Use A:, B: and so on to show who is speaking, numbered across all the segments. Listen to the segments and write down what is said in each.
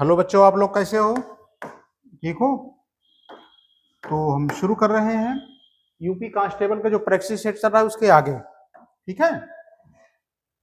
A: Hello बच्चों, आप लोग कैसे हो? ठीक हो? तो हम शुरू कर रहे हैं यूपी कांस्टेबल का जो प्रैक्टिस सेट चल रहा है उसके आगे। ठीक है,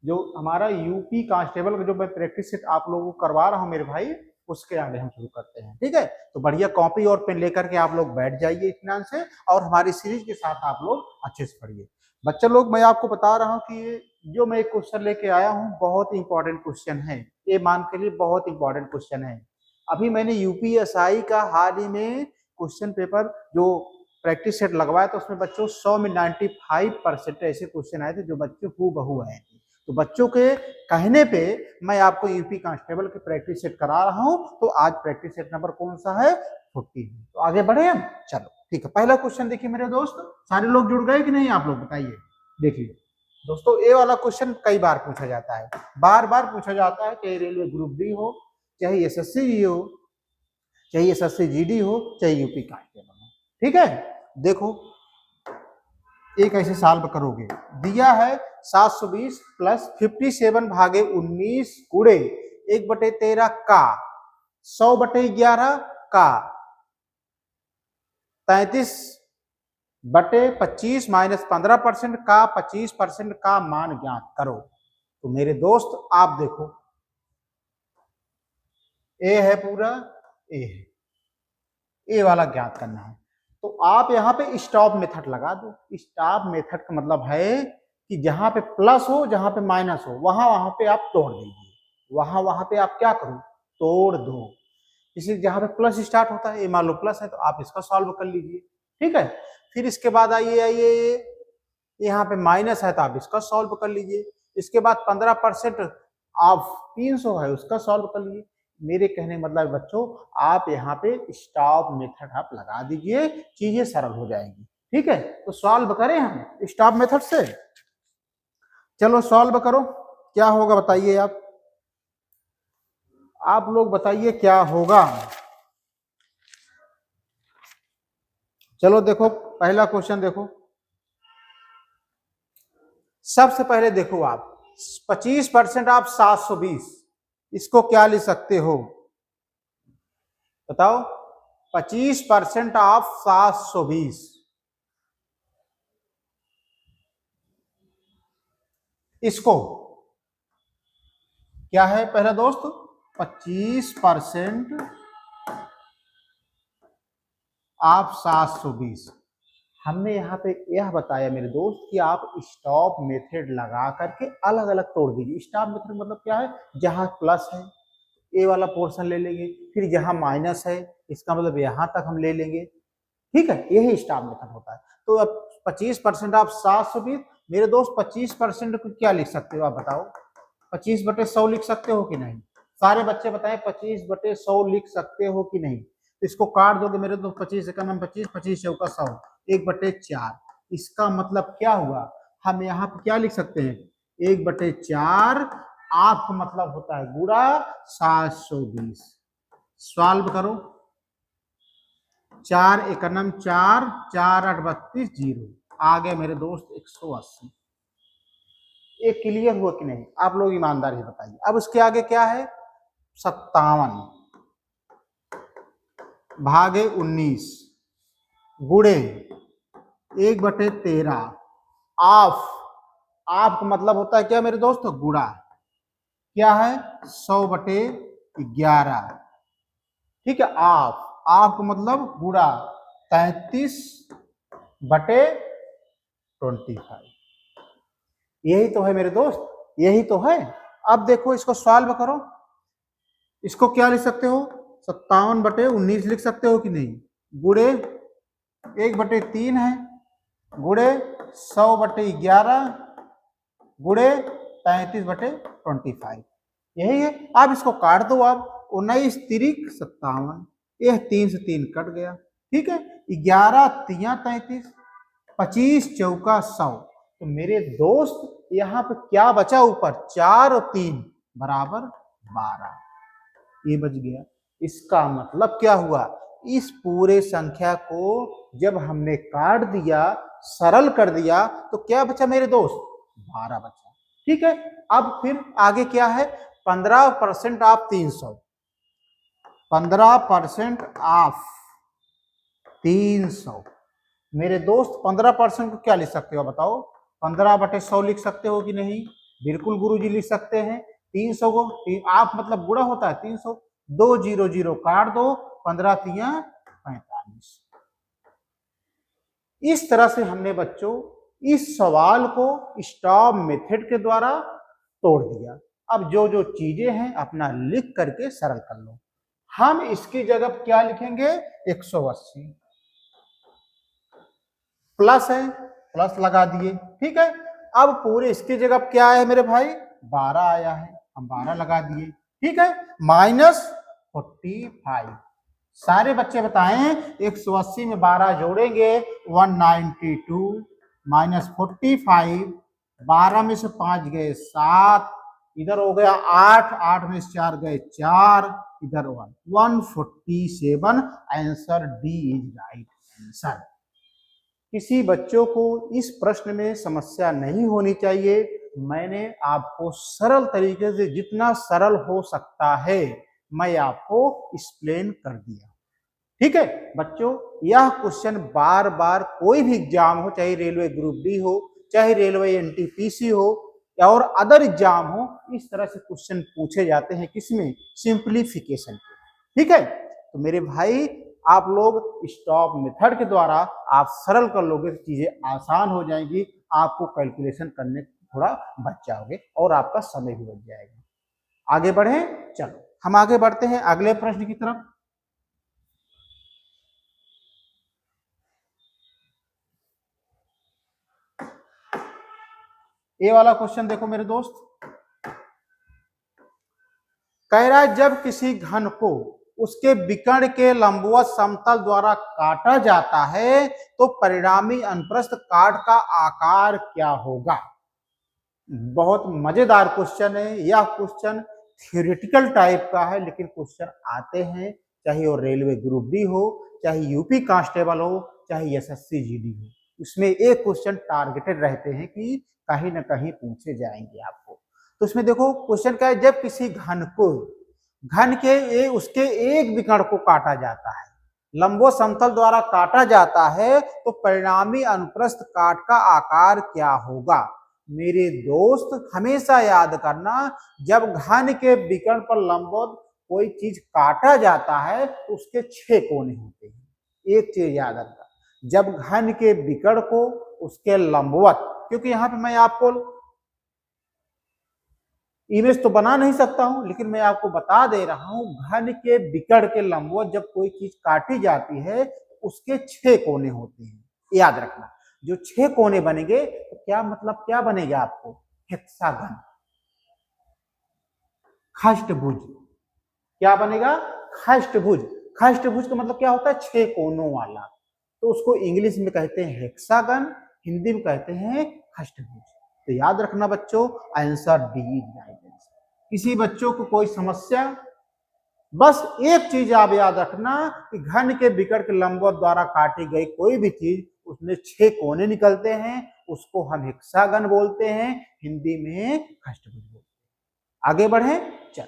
A: जो हमारा यूपी कांस्टेबल का जो मैं प्रैक्टिस सेट आप लोगों को करवा रहा हूं मेरे भाई, उसके आगे हम शुरू करते हैं। ठीक है, तो बढ़िया कॉपी और पेन लेकर के आप लोग बैठ जाइए इत्मीनान से, और हमारी सीरीज के साथ आप लोग अच्छे से पढ़िए। बच्चे लोग, मैं आपको बता रहा हूँ कि ये जो मैं एक क्वेश्चन लेके आया हूँ बहुत इंपॉर्टेंट क्वेश्चन है। ये मान के लिए बहुत इंपॉर्टेंट क्वेश्चन है। अभी मैंने यूपीएसआई का हाल ही में क्वेश्चन पेपर जो प्रैक्टिस सेट लगवाया था, उसमें बच्चों 100 में 95% ऐसे क्वेश्चन आए थे जो बच्चों हूबहू आए थे। तो बच्चों के कहने पे मैं आपको यूपी कांस्टेबल की प्रैक्टिस सेट करा रहा हूं। तो आज प्रैक्टिस सेट नंबर कौन सा है? 40। तो आगे बढ़े हम। चलो ठीक है, पहला क्वेश्चन देखिए मेरे दोस्त। सारे लोग जुड़ गए कि नहीं? आप लोग बताइए। देखिए दोस्तों, ये वाला क्वेश्चन कई बार पूछा जाता है, बार बार पूछा जाता है, चाहे रेलवे ग्रुप डी हो, चाहे एसएससी हो, चाहे एसएससी जीडी हो, चाहे यूपी कांस्टेबल हो। ठीक है, देखो एक ऐसे सॉल्व करोगे। दिया है 720 प्लस 57 भागे 19 गुणे 1/13 का 100/11 का 33/25 माइनस 15% का 25% का मान ज्ञात करो। तो मेरे दोस्त आप देखो, ए है पूरा, ए है, ए वाला ज्ञात करना है। तो आप यहाँ पे स्टॉप मेथड लगा दो। स्टॉप मेथड का मतलब है कि जहां पे प्लस हो, जहां पे माइनस हो, वहां वहां पे आप तोड़ दीजिए। वहां वहां पे आप क्या करो? तोड़ दो। इसी जहां पे प्लस स्टार्ट होता है, ये मान लो प्लस है, तो आप इसका सॉल्व कर लीजिए। ठीक है, फिर इसके बाद आइए आइए, यहाँ पे माइनस है तो आप इसका सॉल्व कर लीजिए। इसके बाद 15% आप 300 है उसका सॉल्व कर लीजिए। मेरे कहने मतलब बच्चों, आप यहाँ पे स्टॉप मेथड आप लगा दीजिए, चीजें सरल हो जाएंगी। ठीक है, तो सॉल्व करें हम स्टॉप मेथड से। चलो सॉल्व करो, क्या होगा बताइए आप लोग बताइए क्या होगा। चलो देखो पहला क्वेश्चन देखो। सबसे पहले देखो आप 25% आप 720, इसको क्या लिख सकते हो बताओ? 25% ऑफ 720, इसको क्या है पहला दोस्त? 25% ऑफ 720। हमने यहाँ पे यह बताया मेरे दोस्त कि आप स्टॉप मेथड लगा करके अलग अलग तोड़ दीजिए। स्टॉप मेथड मतलब क्या है? जहां प्लस है ए वाला पोर्शन ले लेंगे, फिर जहां माइनस है इसका मतलब यहां तक हम ले लेंगे। ठीक है, यही स्टॉप मेथड होता है। तो अब 25% आप 720, मेरे दोस्त 25% को क्या लिख सकते हो आप बताओ? 25/100 लिख सकते हो कि नहीं? सारे बच्चे बताएं, 25/100 लिख सकते हो कि नहीं? तो इसको काट दोगे मेरे दोस्त, 25 का नाम 25, 25 चौका 100, 1/4। इसका मतलब क्या हुआ? हम यहाँ पे क्या लिख सकते हैं? 1/4 आपका मतलब होता है गुणा 720। सॉल्व करो, 4 एकनम 4, 4 8 32 0, आ गए मेरे दोस्त 180। ये क्लियर हुआ कि नहीं? आप लोग ईमानदारी से बताइए। अब उसके आगे क्या है? 57 भागे 19 गुणे 1/13 ऑफ, आप का मतलब होता है क्या मेरे दोस्त? गुणा क्या है? 100/11। ठीक है, आप का मतलब गुणा 33/25। यही तो है मेरे दोस्त, यही तो है। अब देखो इसको सॉल्व करो। इसको क्या लिख सकते हो? 57/19 लिख सकते हो कि नहीं? गुणे 1/3 है, गुणे 100/11, गुणे 33/25। यही है। आप इसको काट दो। आप 19 तिरिक 57, यह 3 से 3 कट गया। ठीक है, 11 तिया 33, 25 चौका 100। तो मेरे दोस्त यहाँ पे क्या बचा? ऊपर 4 और 3 बराबर 12, ये बच गया। इसका मतलब क्या हुआ? इस पूरे संख्या को जब हमने काट दिया, सरल कर दिया, तो क्या बचा मेरे दोस्त? 12 बचा। ठीक है, अब फिर आगे क्या है? 15% ऑफ 300, 15% ऑफ 300। मेरे दोस्त 15% को क्या लिख सकते हो बताओ? 15/100 लिख सकते हो कि नहीं? बिल्कुल गुरुजी लिख सकते हैं। 300 को आप मतलब गुणा होता है 300, 2 0 0 काट दो, 15 तिया 45। इस तरह से हमने बच्चों इस सवाल को स्टॉप मेथड के द्वारा तोड़ दिया। अब जो जो चीजें हैं अपना लिख करके सरल कर लो। हम इसकी जगह क्या लिखेंगे? 180 प्लस है, प्लस लगा दिए, ठीक है। अब पूरे इसकी जगह क्या है मेरे भाई? 12 आया है, हम 12 लगा दिए, ठीक है। -45। सारे बच्चे बताएं 180 में 12 जोड़ेंगे 192, -45, 12 में से 5 गए 7, इधर हो गया 8, 8 में से 4 गए 4, इधर 147। Answer D is right answer. किसी बच्चों को इस प्रश्न में समस्या नहीं होनी चाहिए। मैंने आपको सरल तरीके से जितना सरल हो सकता है मैं आपको एक्सप्लेन कर दिया, ठीक है बच्चों। यह क्वेश्चन बार बार कोई भी एग्जाम हो, चाहे रेलवे ग्रुप डी हो, चाहे रेलवे एनटीपीसी हो या और अदर एग्जाम हो, इस तरह से क्वेश्चन पूछे जाते हैं। किसमें? सिंप्लीफिकेशन, ठीक है। तो मेरे भाई आप लोग स्टॉप मेथड के द्वारा आप सरल कर लोगे तो चीजें आसान हो जाएंगी, आपको कैलकुलेशन करने थोड़ा बच जाओगे और आपका समय भी बच जाएगा। आगे बढ़े, चलो हम आगे बढ़ते हैं अगले प्रश्न की तरफ। ये वाला क्वेश्चन देखो मेरे दोस्त, कह रहा है जब किसी घन को उसके विकर्ण के लंबवत समतल द्वारा काटा जाता है तो परिणामी अनुप्रस्थ काट का आकार क्या होगा। बहुत मजेदार क्वेश्चन है। यह क्वेश्चन थ्योरेटिकल टाइप का है, लेकिन क्वेश्चन आते हैं, चाहे वो रेलवे ग्रुप डी हो, चाहे यूपी कांस्टेबल हो, चाहे एसएससी जीडी हो, उसमें एक क्वेश्चन टारगेटेड रहते हैं कि कहीं ना कहीं पूछे जाएंगे आपको। तो उसमें देखो क्वेश्चन क्या है, जब किसी घन को घन के उसके एक विकर्ण को काटा जाता है, लंबो समतल द्वारा काटा जाता है, तो परिणामी अनुप्रस्थ काट का आकार क्या होगा। मेरे दोस्त हमेशा याद करना, जब घन के विकर्ण पर लंबवत कोई चीज काटा जाता है तो उसके 6 कोने होते हैं। एक चीज याद रखना, जब घन के विकर्ण को उसके लंबवत, क्योंकि यहां पे मैं आपको इमेज तो बना नहीं सकता हूं, लेकिन मैं आपको बता दे रहा हूं, घन के विकर्ण के लंबवत जब कोई चीज काटी जाती है उसके 6 कोने होते हैं। याद रखना, जो 6 कोने बनेंगे तो क्या मतलब क्या बनेगा आपको? हेक्सागन, खष्टभुज। क्या बनेगा? खष्टभुज। खष्टभुज का मतलब क्या होता है? 6 कोनों वाला। तो उसको इंग्लिश में कहते हैं हेक्सागन, हिंदी में कहते हैं खष्टभुज। तो याद रखना बच्चों, answer D is right answer. किसी बच्चों को कोई समस्या, बस एक चीज आप याद रखना कि घन के विकर्ण के लंबवत द्वारा काटी गई कोई भी चीज उसमें 6 कोने निकलते हैं, उसको हम हेक्सागन बोलते हैं, हिंदी में खष्टभुज बोलते हैं। आगे बढ़े, चल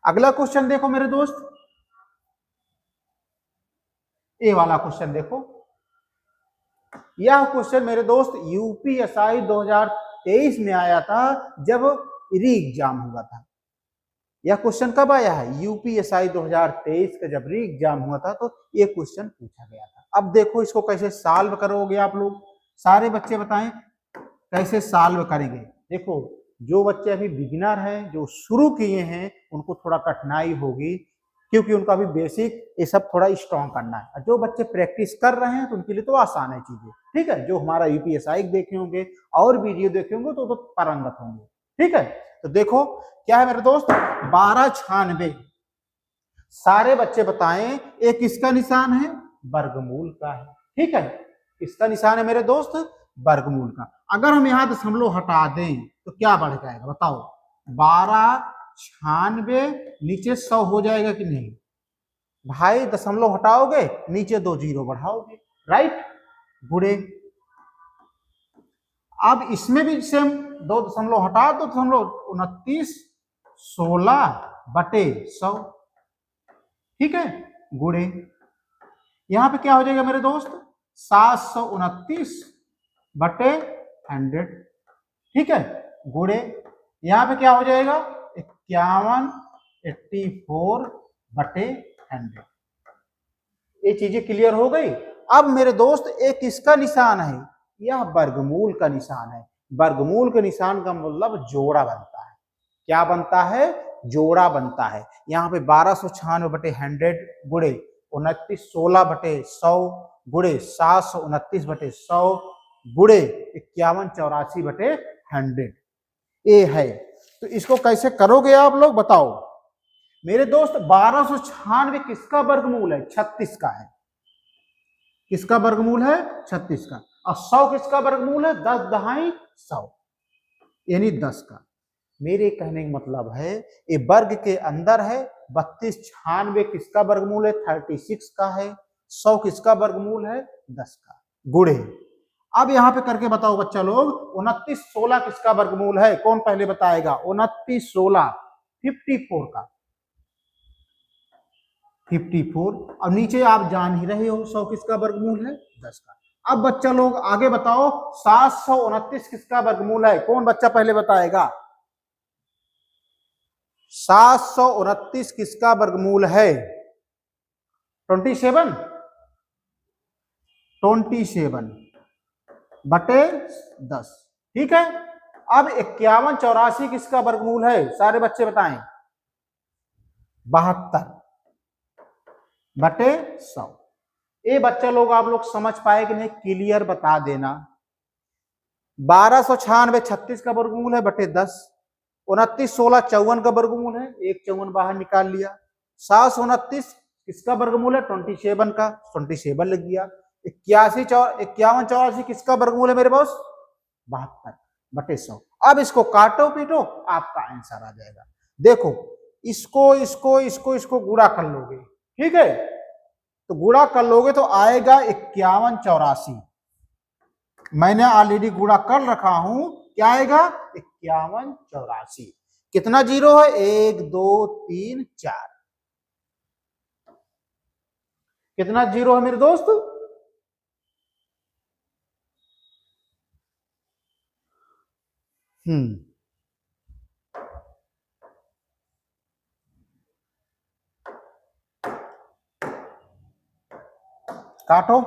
A: अगला क्वेश्चन देखो मेरे दोस्त, ये वाला क्वेश्चन देखो। यह क्वेश्चन मेरे दोस्त यूपीएसआई 2023 में आया था, जब री एग्जाम हुआ था। यह क्वेश्चन कब आया है? यूपीएसआई 2023 का जब री एग्जाम हुआ था तो ये क्वेश्चन पूछा गया था। अब देखो इसको कैसे सॉल्व करोगे आप लोग, सारे बच्चे बताएं कैसे सॉल्व करेंगे। देखो जो बच्चे अभी बिगिनर हैं, जो शुरू किए हैं, उनको थोड़ा कठिनाई होगी, क्योंकि उनका भी बेसिक ये सब थोड़ा स्ट्रॉन्ग करना है। जो बच्चे प्रैक्टिस कर रहे हैं तो उनके लिए तो आसान है चीजें, ठीक है। जो हमारा यूपीएसआई देखे होंगे और वीडियो देखे होंगे तो पारंगत होंगे, ठीक है। तो देखो क्या है मेरे दोस्त, 1296। सारे बच्चे बताएं एक किसका निशान है? वर्गमूल का है, ठीक है। किसका निशान है मेरे दोस्त? वर्गमूल का। अगर हम यहां दशमलव हटा दें तो क्या बढ़ जाएगा बताओ? 1296 नीचे 100 हो जाएगा कि नहीं भाई? दशमलव हटाओगे, नीचे 2 जीरो बढ़ाओगे, राइट, गुड़े। अब इसमें भी सेम 2 दशमलव हटा दो, 2.29 16/100। ठीक है, गुणे यहां पे क्या हो जाएगा मेरे दोस्त 729 बटे 100, ठीक है, गुणे यहां पे क्या हो जाएगा 51 84 बटे 100। ये चीजें क्लियर हो गई। अब मेरे दोस्त एक इसका निशान है, यह वर्गमूल का निशान है। वर्गमूल के निशान का मतलब जोड़ा बनता है। क्या बनता है? जोड़ा बनता है। यहाँ पे 1296 बटे 100 गुणे 2916 बटे 100 गुणे 729 बटे 100 गुणे 5184 बटे 100 ये है। तो इसको कैसे करोगे आप लोग बताओ मेरे दोस्त। 1296 किसका वर्गमूल है? 36 का है। किसका वर्गमूल है? 36 का। और 100 किसका वर्गमूल है? 10 दहाई 100 यानी 10 का। मेरे कहने का मतलब है ये वर्ग के अंदर है। 3296 किसका वर्गमूल है? 36 का है। 100 किसका वर्गमूल है? 10 का। गुणे अब यहां पे करके बताओ बच्चा लोग 2916 किसका वर्गमूल है? कौन पहले बताएगा? 2916 54 का। 54 और नीचे आप जान ही रहे हो 100 किसका वर्गमूल है? 10 का। अब बच्चा लोग आगे बताओ 729 किसका वर्गमूल है? कौन बच्चा पहले बताएगा? 729 किसका वर्गमूल है? 27 बटे 10, ठीक है। अब 5184 किसका वर्गमूल है? सारे बच्चे बताएं। 72 बटे 100। ये बच्चा लोग आप लोग समझ पाए कि नहीं? क्लियर बता देना। 1296 36 का वर्गमूल है बटे 10। 2916 54 का वर्गमूल है, एक 54 बाहर निकाल लिया। 729 किसका वर्गमूल है? 27 का, 27 लग गया। 5184 किसका वर्गमूल है मेरे बॉस? 72 बटे 100। अब इसको काटो पीटो आपका आंसर आ जाएगा। देखो इसको इसको इसको इसको गुणा कर लोगे, ठीक है, तो गुणा कर लोगे तो आएगा 5184। मैंने ऑलरेडी गुणा कर रखा हूं। क्या आएगा? 5184। कितना जीरो है? 1 2 3 4। कितना जीरो है मेरे दोस्त? काटो।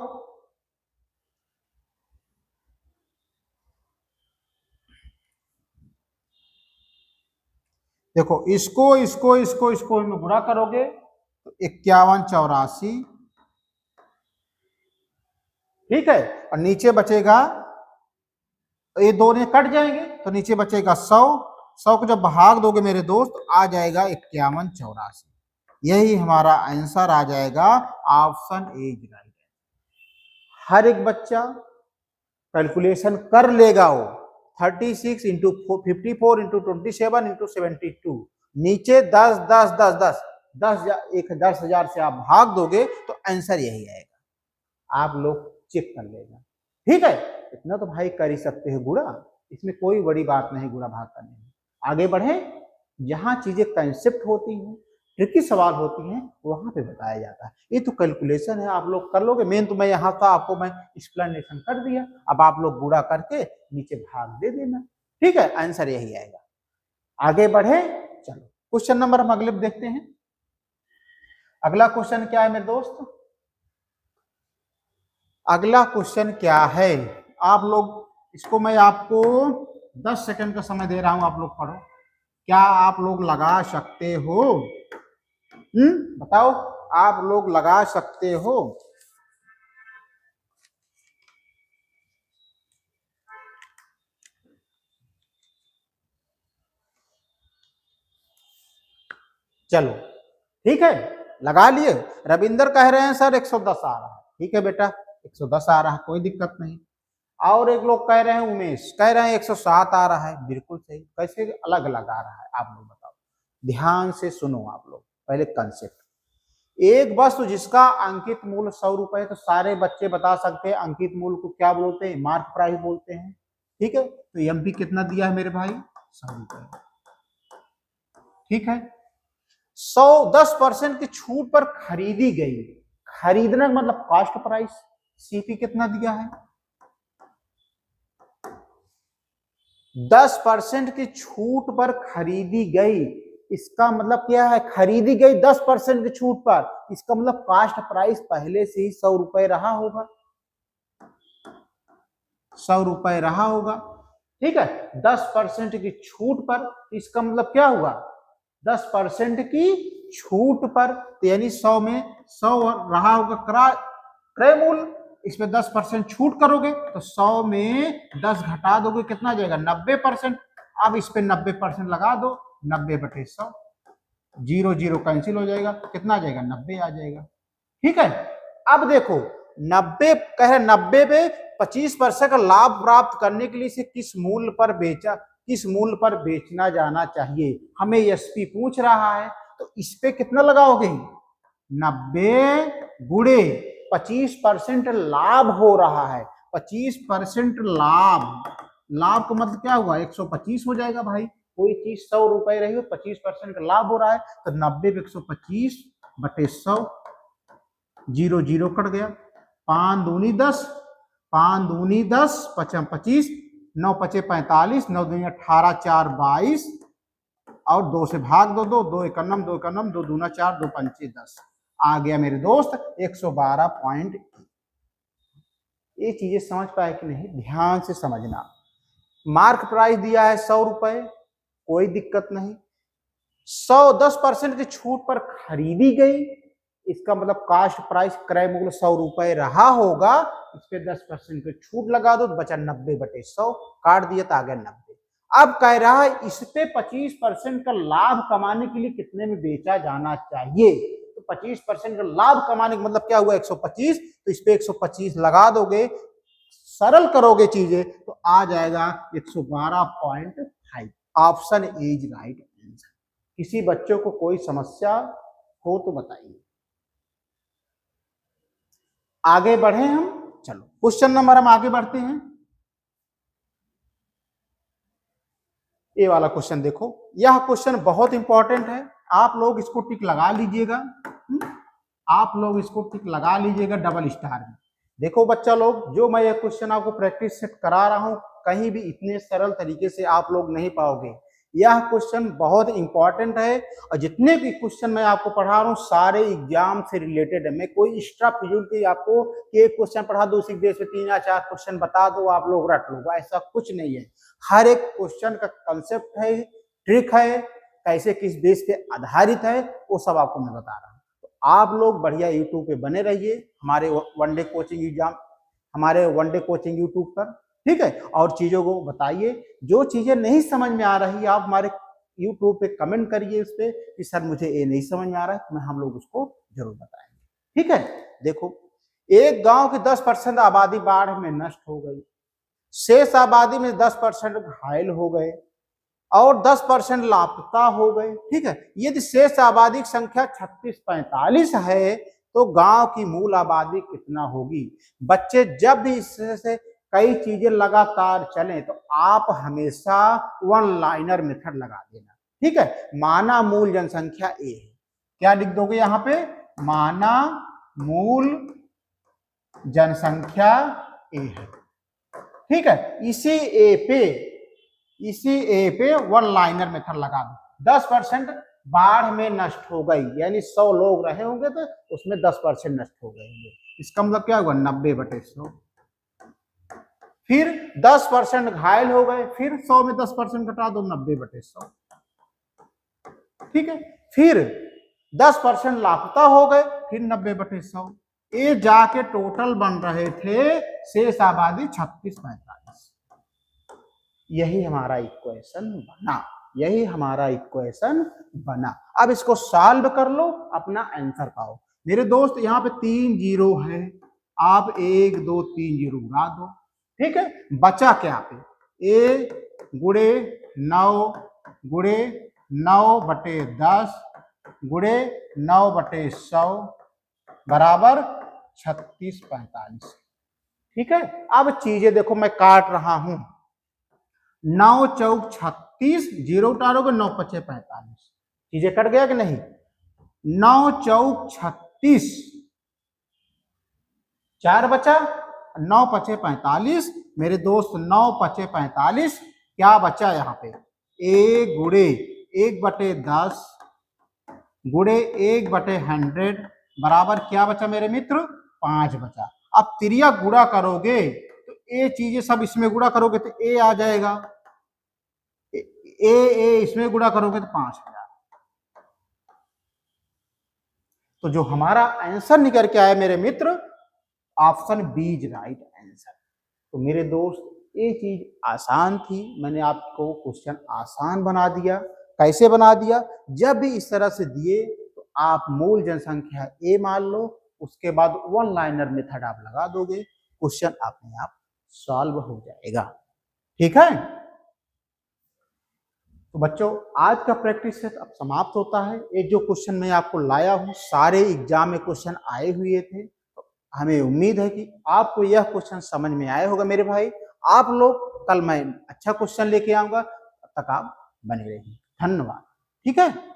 A: देखो इसको इसको इसको इसको में गुणा करोगे तो 5184, ठीक है, और नीचे बचेगा, ये दोनों कट जाएंगे तो नीचे बचेगा 100। 100 को जब भाग दोगे मेरे दोस्त आ जाएगा 5184। यही हमारा आंसर आ जाएगा। Option A is right. हर एक बच्चा कैलकुलेशन कर लेगा। वो 36 इंटू 54 इंटू 27 इंटू 72 नीचे 10 10 10 10 10,000 से आप भाग दोगे तो आंसर यही आएगा। आप लोग चेक कर लेना, ठीक है। इतना तो भाई कर ही सकते हैं गुणा, इसमें कोई बड़ी बात नहीं गुणा भाग करने में। आगे बढ़े, जहां चीजें कंसेप्ट होती हैं, ट्रिकी सवाल होती हैं, वहां पे बताया जाता है। ये तो कैलकुलेशन है, आप लोग कर लोगे। मेन तो मैं यहाँ का आपको मैं एक्सप्लेनेशन कर दिया। अब आप लोग गुणा करके नीचे भाग दे देना, ठीक है, आंसर यही आएगा। आगे बढ़े, चलो क्वेश्चन नंबर हम अगले देखते हैं। अगला क्वेश्चन क्या है मेरे दोस्त? अगला क्वेश्चन क्या है? आप लोग इसको मैं आपको 10 सेकंड का समय दे रहा हूं, आप लोग पढ़ो। क्या आप लोग लगा सकते हो? बताओ, आप लोग लगा सकते हो? चलो ठीक है, लगा लिए। रविंदर कह रहे हैं सर 110 आ रहा है। ठीक है बेटा, 110 आ रहा है, कोई दिक्कत नहीं। और एक लोग कह रहे हैं, उमेश कह रहे हैं 107 आ रहा है। बिल्कुल सही। कैसे अलग अलग आ रहा है आप लोग बताओ? ध्यान से सुनो आप लोग पहले कंसेप्ट। एक वस्तु जिसका अंकित मूल्य 100 रुपए, तो सारे बच्चे बता सकते हैं अंकित मूल्य को क्या बोलते हैं? मार्क प्राइस बोलते हैं, ठीक है। तो एमपी कितना दिया है मेरे भाई? 100 रुपए, ठीक है। 10% की छूट पर खरीदी गई, खरीदने का मतलब कॉस्ट प्राइस, सीपी कितना दिया है, 10% की छूट पर खरीदी गई, इसका मतलब क्या है, खरीदी गई 10% की छूट पर, इसका मतलब कॉस्ट प्राइस पहले से ही 100 रुपए रहा होगा, 100 रुपए रहा होगा, ठीक है। 10% की छूट पर, इसका मतलब क्या हुआ, 10% की छूट पर, तो यानी 100 में 100 रहा होगा क्रय मूल्य, इसमें 10% छूट करोगे तो 100 में 10 घटा दोगे, कितना आ जाएगा 90%। अब इस पे 90% लगा दो, 90/100, 0 0 कैंसिल हो जाएगा, कितना आ जाएगा 90 आ जाएगा, ठीक है। अब देखो 90 कह रहे 90 पे 25% का लाभ प्राप्त करने के लिए इसे किस मूल्य पर बेचना जाना चाहिए, हमें एसपी पूछ रहा है, तो इस पे कितना लगाओगे, 90 गुणे 25% लाभ हो रहा है, 25% लाभ का मतलब क्या हुआ, 125 हो जाएगा भाई, कोई चीज 100 रुपए रही हो, 25% का लाभ हो रहा है, तो 90 पे 125/100, 0 0 कट गया, 5 दूनी 10, 5 दूनी 10, 5 25, 9 5 45, 9 दूनी 18, 4 22, और 2 से भाग दो, 2 1 9, 2 दूना 4, 2 पंचे 10, आ गया मेरे दोस्त 112.1। ये चीजें समझ पाए कि नहीं, ध्यान से समझना। मार्क प्राइस दिया है 100 रुपए, कोई दिक्कत नहीं, 10% की छूट पर खरीदी गई, इसका मतलब कास्ट प्राइस क्रय मूल्य 100 रुपए रहा होगा, इस पे 10% की छूट लगा दो तो बचा 90/100, काट दिया तो आ गया 90। अब कह रहा है इस पे 25% का लाभ कमाने के लिए कितने में बेचा जाना चाहिए, तो 25% का लाभ कमाने का मतलब क्या हुआ 125, तो इस पे 125 लगा दोगे, सरल करोगे चीजें तो आ जाएगा 112.5। Option is right answer. किसी बच्चों को कोई समस्या हो तो बताइए। आगे बढ़े हम, चलो क्वेश्चन नंबर हम आगे बढ़ते हैं। ये वाला क्वेश्चन देखो, यह क्वेश्चन बहुत इंपॉर्टेंट है, आप लोग इसको टिक लगा लीजिएगा, आप लोग इसको टिक लगा लीजिएगा डबल स्टार में। देखो बच्चा लोग, जो मैं ये क्वेश्चन आपको प्रैक्टिस सेट करा रहा हूं, कहीं भी इतने सरल तरीके से आप लोग नहीं पाओगे, यह क्वेश्चन बहुत इंपॉर्टेंट है, और जितने भी क्वेश्चन मैं आपको पढ़ा रहा हूँ सारे एग्जाम से रिलेटेड है, मैं कोई एक्स्ट्रा फिजूल की आपको एक क्वेश्चन पढ़ा दो, उसी बेस पे 3 या 4 क्वेश्चन बता दो, आप लोग रट लो, ऐसा कुछ नहीं है। हर एक क्वेश्चन का कंसेप्ट है, ट्रिक है, कैसे किस बेस पे आधारित है, वो सब आपको मैं बता रहा हूँ। तो आप लोग बढ़िया यूट्यूब पे बने रहिए, हमारे वनडे कोचिंग एग्जाम, हमारे वनडे कोचिंग यूट्यूब पर, ठीक है। और चीजों को बताइए, जो चीजें नहीं समझ में आ रही आप हमारे यूट्यूब पे कमेंट करिए उस पे कि सर मुझे ये नहीं समझ में आ रहा है, तो हम लोग उसको जरूर बताएंगे, ठीक है। देखो, एक गांव की 10% आबादी बाढ़ में नष्ट हो गई, शेष आबादी में 10% घायल हो गए और 10% लापता हो गए, ठीक है। यदि शेष आबादी की संख्या 3645 है तो गांव की मूल आबादी कितना होगी। बच्चे जब भी इससे कई चीजें लगातार चलें तो आप हमेशा वन लाइनर मेथड लगा देना, ठीक है। माना मूल जनसंख्या ए है, क्या लिख दोगे यहाँ पे, माना मूल जनसंख्या ए है, ठीक है। इसी ए पे वन लाइनर मेथड लगा दो। 10% बाढ़ में नष्ट हो गई, यानी 100 लोग रहे होंगे तो उसमें 10% नष्ट हो गए होंगे, इसका मतलब क्या हुआ 90/100। फिर 10% घायल हो गए, फिर 100 में 10% घटा दो, 90/100, ठीक है। फिर 10% लापता हो गए, फिर 90/100, ये जाके टोटल बन रहे थे शेष आबादी 3645। यही हमारा इक्वेशन बना, यही हमारा इक्वेशन बना। अब इसको सॉल्व कर लो, अपना आंसर पाओ। मेरे दोस्त यहाँ पे 3 जीरो है, आप 1 2 3 जीरो उड़ा दो, ठीक है। बचा क्या पे, ए गुड़े 9 गुड़े 9/10 गुड़े 9/100 बराबर 3645, ठीक है। अब चीजें देखो, मैं काट रहा हूं, 9 चौक 36, जीरो उतारोगे 9 5 45, चीजें कट गया कि नहीं। 9 चौक 36, 4 बचा, 9 पचे 45, मेरे दोस्त 9 पचे 45, क्या बचा यहाँ पे, 1 गुणे 1/10 गुणे 1/100 बराबर क्या बचा मेरे मित्र, 5 बचा। अब तिरिया गुणा करोगे तो ये चीजें सब इसमें गुणा करोगे तो ए आ जाएगा, ए इसमें गुणा करोगे तो 5,000। तो जो हमारा आंसर निकल के आया मेरे मित्र, option B is right answer. तो मेरे दोस्त ये चीज आसान थी, मैंने आपको क्वेश्चन आसान बना दिया। कैसे बना दिया, जब भी इस तरह से दिए तो आप मूल जनसंख्या ए मान लो, उसके बाद वन लाइनर मेथड आप लगा दोगे, क्वेश्चन अपने आप सॉल्व हो जाएगा। ठीक है, तो बच्चों आज का प्रैक्टिस सेट अब समाप्त होता है। ये जो क्वेश्चन मैं आपको लाया हूँ सारे एग्जाम में क्वेश्चन आए हुए थे, तो हमें उम्मीद है कि आपको यह क्वेश्चन समझ में आया होगा मेरे भाई। आप लोग कल मैं अच्छा क्वेश्चन लेके आऊंगा, तब तक आप बने रहिए। धन्यवाद। ठीक है।